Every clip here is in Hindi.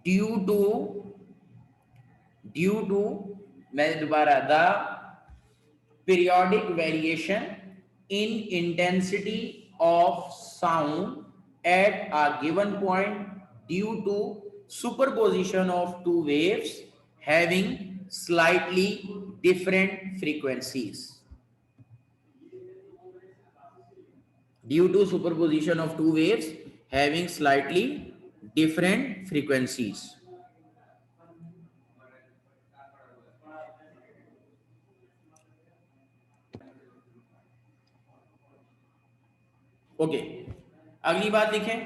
ड्यू टू मैं दोबारा the periodic variation in intensity of sound at a given point due to superposition of two waves having slightly different frequencies. Due to superposition of two waves having slightly different frequencies. Okay, अगली बात लिखें,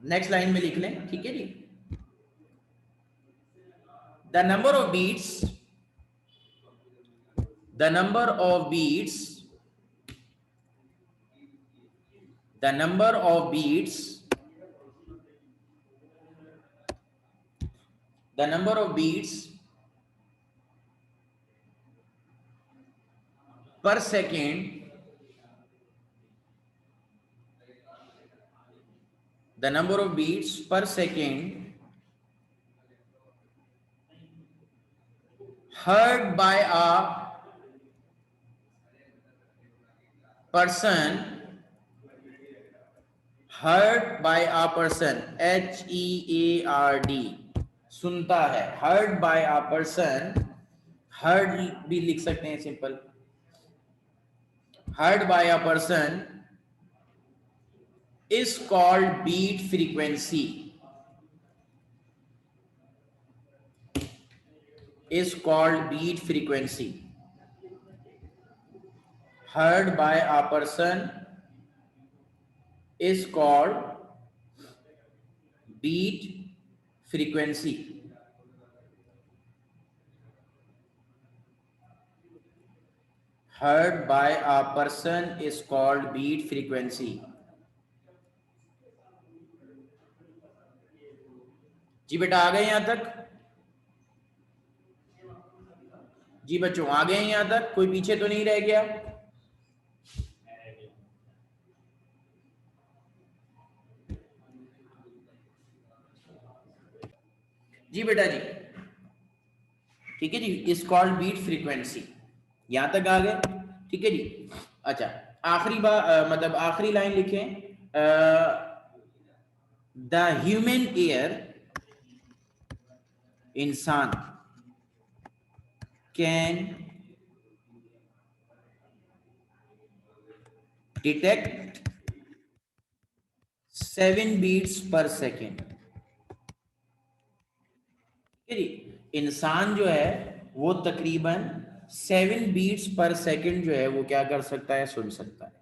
नेक्स्ट लाइन में लिख लें, ठीक है जी। The number of beats the number of beats the number of beats the number of beats per second the number of beats per second heard by a person HEARD सुनता है, heard by a person, heard भी लिख सकते हैं simple, heard by a person is called beat frequency, is called beat frequency. Heard by a person is called beat frequency. Heard by a person is called beat frequency. जी बेटा आ गए यहां तक? जी बच्चों आ गए यहां तक? कोई पीछे तो नहीं रह गया? जी बेटा जी, ठीक है जी, इज कॉल्ड बीट फ्रीक्वेंसी, यहां तक आ गए, ठीक है जी। अच्छा, आखिरी बात मतलब आखिरी लाइन लिखें, द ह्यूमन एयर, इंसान कैन डिटेक्ट 7 बीट्स पर सेकेंड, ठीक है जी। इंसान जो है वो तकरीबन 7 बीट्स पर सेकेंड जो है वो क्या कर सकता है, सुन सकता है,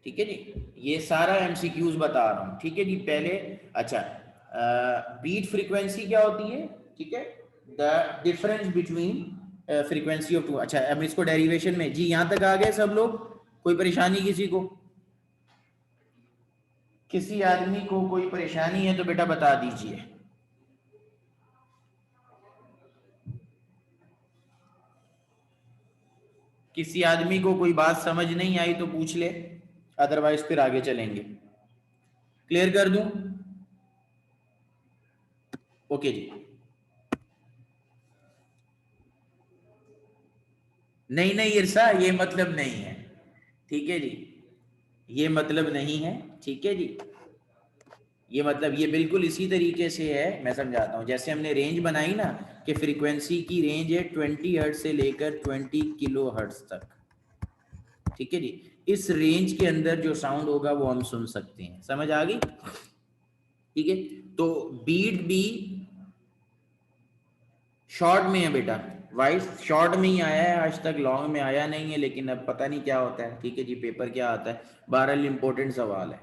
ठीक है जी। ये सारा एमसीक्यूज बता रहा हूं, ठीक है जी। पहले अच्छा, बीट फ्रीक्वेंसी क्या होती है, ठीक है, the difference between frequency of two. अच्छा, अब इसको डेरिवेशन में, जी यहां तक आ गए सब लोग? कोई परेशानी किसी को? किसी आदमी को कोई परेशानी है तो बेटा बता दीजिए। किसी आदमी को कोई बात समझ नहीं आई तो पूछ ले, अदरवाइज फिर आगे चलेंगे। क्लियर कर दूं? ओके जी। नहीं नहीं इरसा, ये मतलब नहीं है, ठीक है जी, ये मतलब नहीं है, ठीक है जी। ये मतलब ये बिल्कुल इसी तरीके से है, मैं समझाता हूँ। जैसे हमने रेंज बनाई ना कि फ्रीक्वेंसी की रेंज है 20 हर्ट्ज से लेकर 20 किलो हर्ट्ज तक, ठीक है जी। इस रेंज के अंदर जो साउंड होगा वो हम सुन सकते हैं, समझ आ गई, ठीक है। तो बीट भी शॉर्ट में है बेटा, वाइस शॉर्ट में ही आया है आज तक, लॉन्ग में आया नहीं है, लेकिन अब पता नहीं क्या होता है, ठीक है जी, पेपर क्या आता है, बहरहाल इंपॉर्टेंट सवाल है,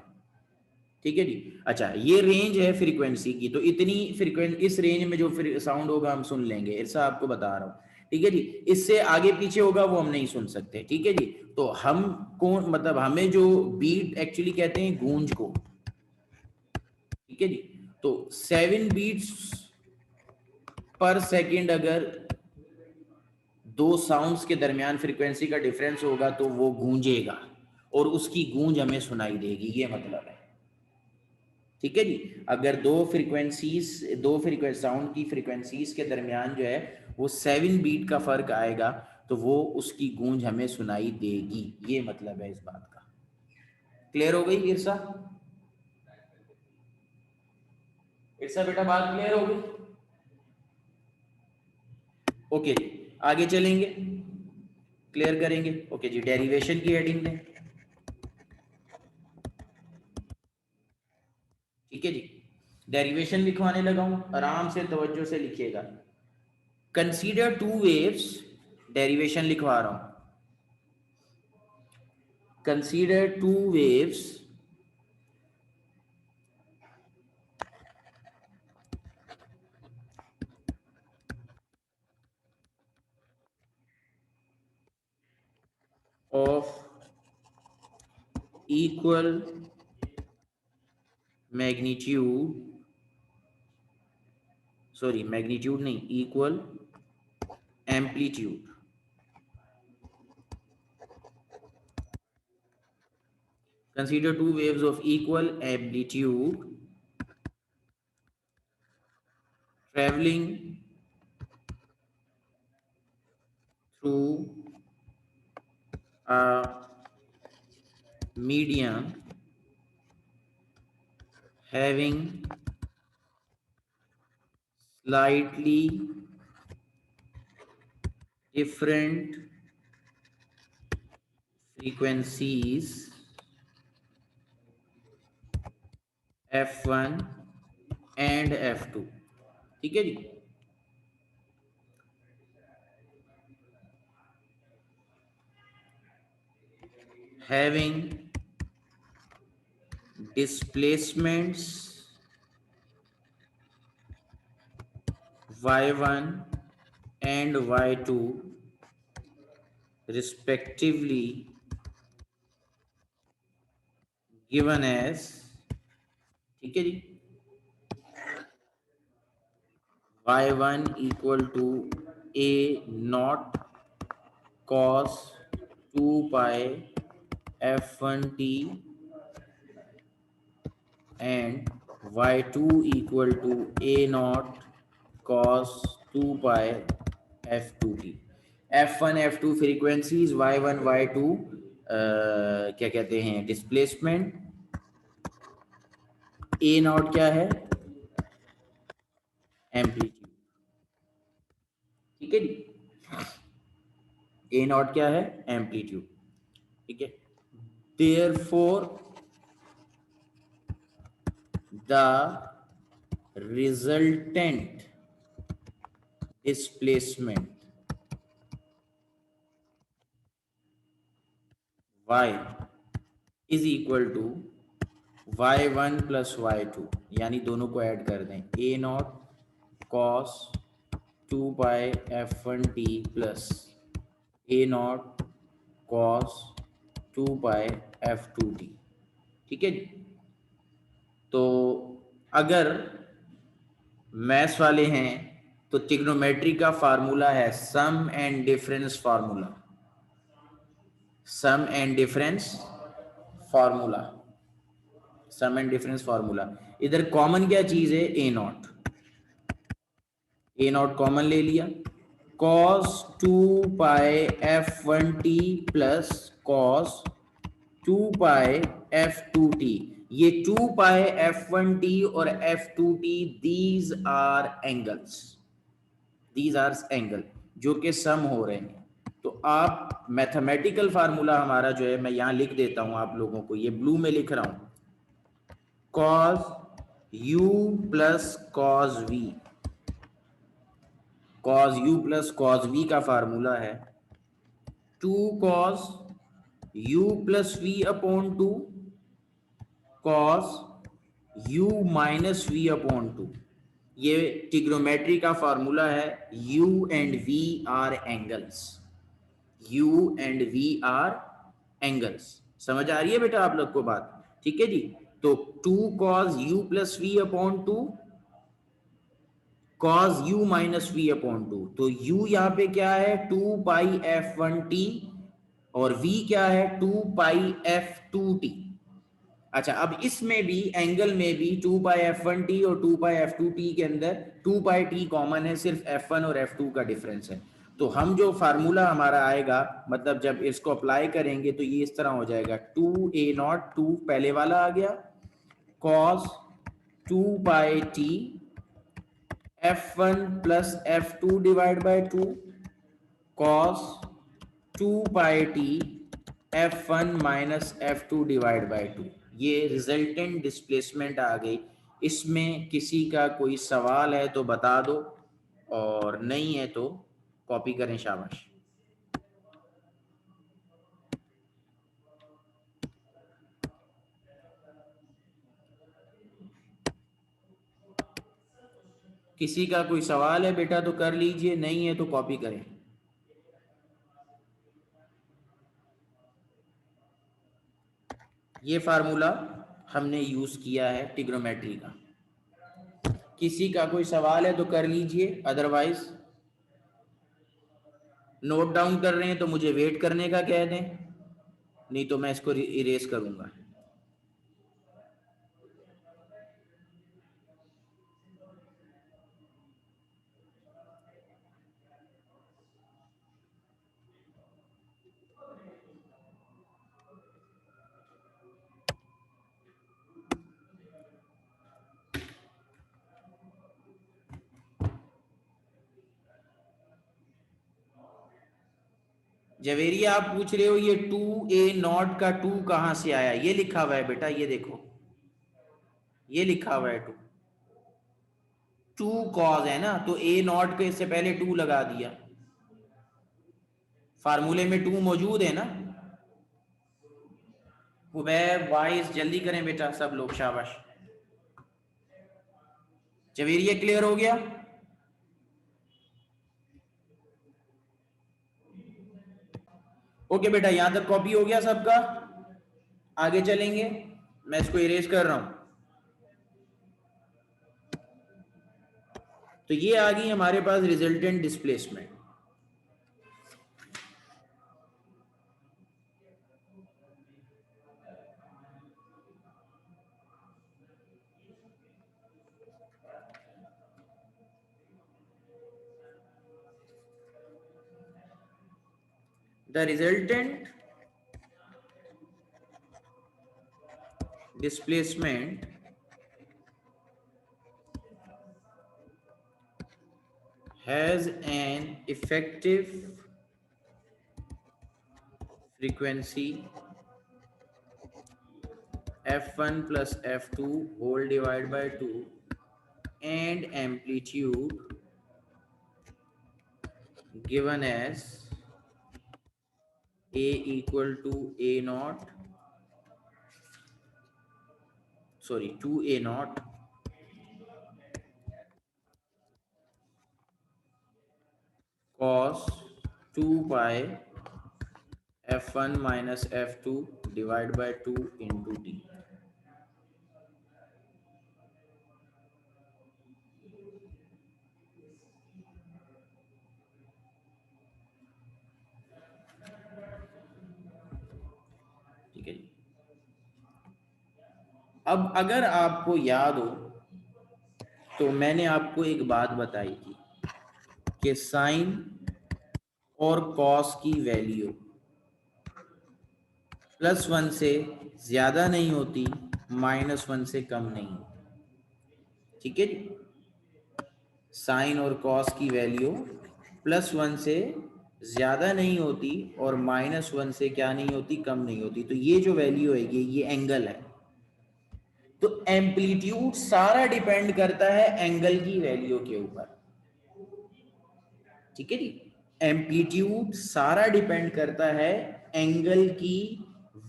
ठीक है जी। अच्छा, ये रेंज है फ्रीक्वेंसी की, तो इतनी फ्रीक्वेंसी, इस रेंज में जो साउंड होगा हम सुन लेंगे, ऐसा आपको बता रहा हूँ, ठीक है जी। इससे आगे पीछे होगा वो हम नहीं सुन सकते, ठीक है जी। तो हम कौन मतलब हमें जो बीट एक्चुअली कहते हैं गूंज को, ठीक है जी। तो 7 बीट्स पर सेकेंड अगर दो साउंड्स के दरमियान फ्रीक्वेंसी का डिफरेंस होगा तो वो गूंजेगा, और उसकी गूंज हमें सुनाई देगी, ये मतलब है। ठीक है जी। अगर दो साउंड की फ्रीक्वेंसीज के दरमियान जो है वो 7 बीट का फर्क आएगा तो वो उसकी गूंज हमें सुनाई देगी, ये मतलब है इस बात का। क्लियर हो गई इरसा? इरसा बेटा बात क्लियर हो गई? ओके जी, आगे चलेंगे, क्लियर करेंगे। ओके जी, डेरिवेशन की हेडिंग में, ठीक है जी। डेरिवेशन लिखवाने लगा हूं, आराम से तवज्जो से लिखिएगा। कंसीडर टू वेव्स, डेरिवेशन लिखवा रहा हूं। Consider two waves of equal magnitude, sorry magnitude नहीं, equal amplitude. Consider two waves of equal amplitude traveling through a medium having slightly different frequencies f1 and f2। ठीक है जी। Having displacements y1 and y2 respectively given as, ठीक है जी, y1 equal to a naught cos 2 pi f1t and y2 equal to a naught cos 2 pi f2t। f1 f2 frequencies, y1 y2 क्या कहते हैं डिस्प्लेसमेंट, ए नॉट क्या है एम्पलीट्यूड। ठीक है जी, ए नॉट क्या है एम्पलीट्यूड। ठीक है, therefore the resultant displacement y is equal to y1 plus y2, यानी दोनों को ऐड कर दें, A naught cos 2 pi f1t plus A naught cos 2 pi f2t। ठीक है जी। तो अगर मैथ्स वाले हैं तो ट्रिग्नोमेट्री का फार्मूला है sum and difference formula, sum and difference formula, sum and difference formula. इधर कॉमन क्या चीज है A naught, A naught common ले लिया, cos 2 pi f1t plus cos 2 pi f2t। ये 2 पाई f1t और f2t these are angles, these are angle जो कि सम हो रहे हैं। तो आप मैथमेटिकल फार्मूला हमारा जो है मैं यहां लिख देता हूं आप लोगों को, ये ब्लू में लिख रहा हूं, cos u plus cos v। cos u plus cos v का फार्मूला है 2 cos u plus v upon 2 cos u minus v upon 2। ये ट्रिग्नोमेट्री का फार्मूला है, u and v are angles, u and v are angles. समझ आ रही है बेटा आप लोग को बात? ठीक है जी। तो 2 cos u plus v upon 2 cos u minus v upon 2। तो u यहाँ पे क्या है 2 पाई f1t और v क्या है 2πf2t। अच्छा, अब इसमें भी एंगल में भी 2πf1t और 2πf2t के अंदर 2πt कॉमन है, सिर्फ f1 और f2 का डिफरेंस है। तो हम जो फार्मूला हमारा आएगा, मतलब जब इसको अप्लाई करेंगे तो ये इस तरह हो जाएगा 2a0 2 पहले वाला आ गया cos 2πt f1 plus f2 divide by 2 cos 2πt f1 minus f2 divide by 2। ये रिजल्टेंट डिस्प्लेसमेंट आ गई। इसमें किसी का कोई सवाल है तो बता दो, और नहीं है तो कॉपी करें, शाबाश। किसी का कोई सवाल है बेटा तो कर लीजिए, नहीं है तो कॉपी करें। ये फार्मूला हमने यूज किया है ट्रिग्नोमेट्री का। किसी का कोई सवाल है तो कर लीजिए, अदरवाइज नोट डाउन कर रहे हैं तो मुझे वेट करने का कह दें, नहीं तो मैं इसको इरेज करूंगा। जवेरिया आप पूछ रहे हो ये 2a0 का 2 कहां से आया, ये लिखा हुआ है बेटा, ये देखो, ये लिखा हुआ है 2। 2 कॉज है ना, तो a0 के इससे पहले 2 लगा दिया। फार्मूले में 2 मौजूद है ना। उबैर वाइस जल्दी करें बेटा सब लोग, शाबाश। जवेरिया क्लियर हो गया। ओके बेटा, यहां तक कॉपी हो गया सबका। आगे चलेंगे, मैं इसको इरेज कर रहा हूं। तो ये आ गई हमारे पास resultant displacement. The resultant displacement has an effective frequency f1 plus f2 whole divided by 2 and amplitude given as a equal to a naught, sorry 2a naught cos 2 pi f1 minus f2 divided by 2 into t। ठीक है जी। अब अगर आपको याद हो तो मैंने आपको एक बात बताई थी कि साइन और कॉस की वैल्यू +1 से ज्यादा नहीं होती, -1 से कम नहीं होती। ठीक है जी। साइन और कॉस की वैल्यू +1 से ज्यादा नहीं होती और -1 से क्या नहीं होती, कम नहीं होती। तो ये जो वैल्यू है ये एंगल है। तो एम्पलीट्यूड सारा डिपेंड करता है एंगल की वैल्यू के ऊपर। ठीक है जी। एम्पलीट्यूड सारा डिपेंड करता है एंगल की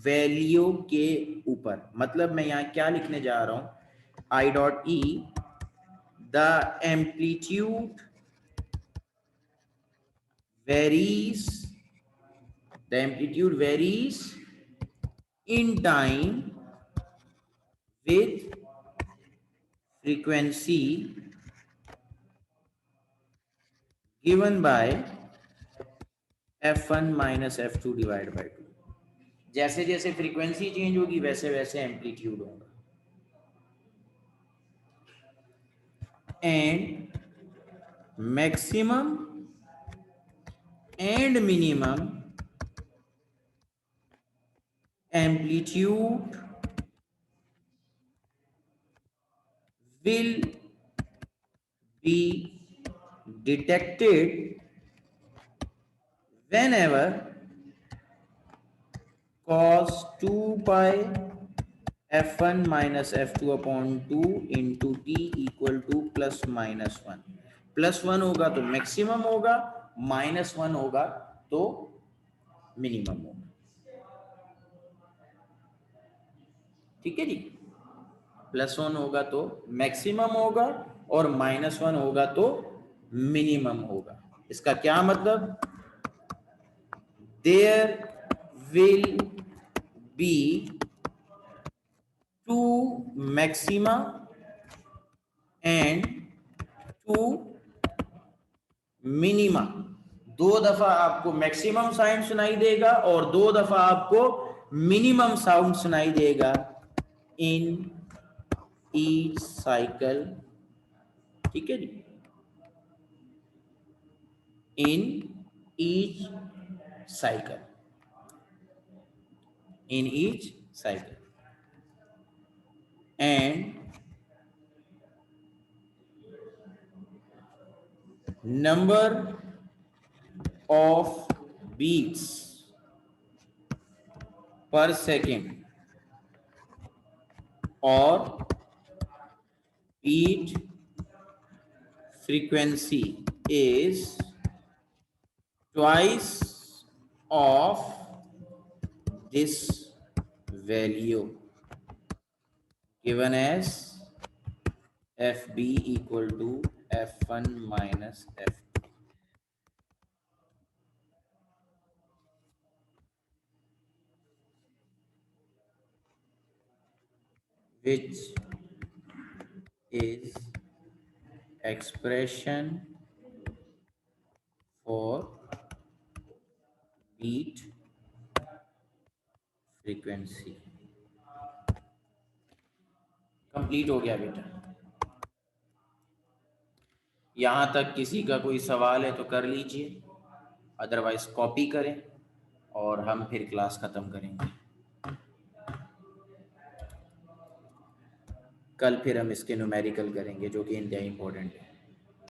वैल्यू के ऊपर। मतलब मैं यहां क्या लिखने जा रहा हूं, I dot E the amplitude varies, the amplitude varies in time with frequency given by f1 minus f2 divide by 2। जैसे जैसे फ्रीक्वेंसी चेंज होगी वैसे वैसे एम्पलीट्यूड होगा। And maximum and minimum amplitude will be detected whenever cos 2 pi f1 minus f2 upon 2 into t equal to plus minus 1। Plus one होगा तो मैक्सिमम होगा, माइनस वन होगा तो मिनिमम होगा। ठीक है जी, प्लस वन होगा तो मैक्सिमम होगा और माइनस वन होगा तो मिनिमम होगा। इसका क्या मतलब, there will be two maxima and two minima. दो दफा आपको मैक्सिमम साउंड सुनाई देगा और दो दफा आपको मिनिमम साउंड सुनाई देगा इन ईच साइकिल। ठीक है जी, in each cycle, in each cycle. And number of beats per second or beat frequency is twice of this value given as FB equal to F1 minus F2, which is expression for beat frequency। Complete हो गया बेटा। यहाँ तक किसी का कोई सवाल है तो कर लीजिए, अदरवाइज कॉपी करें और हम फिर क्लास ख़त्म करेंगे। कल फिर हम इसके न्यूमेरिकल करेंगे जो कि इंतहाई इंपॉर्टेंट है।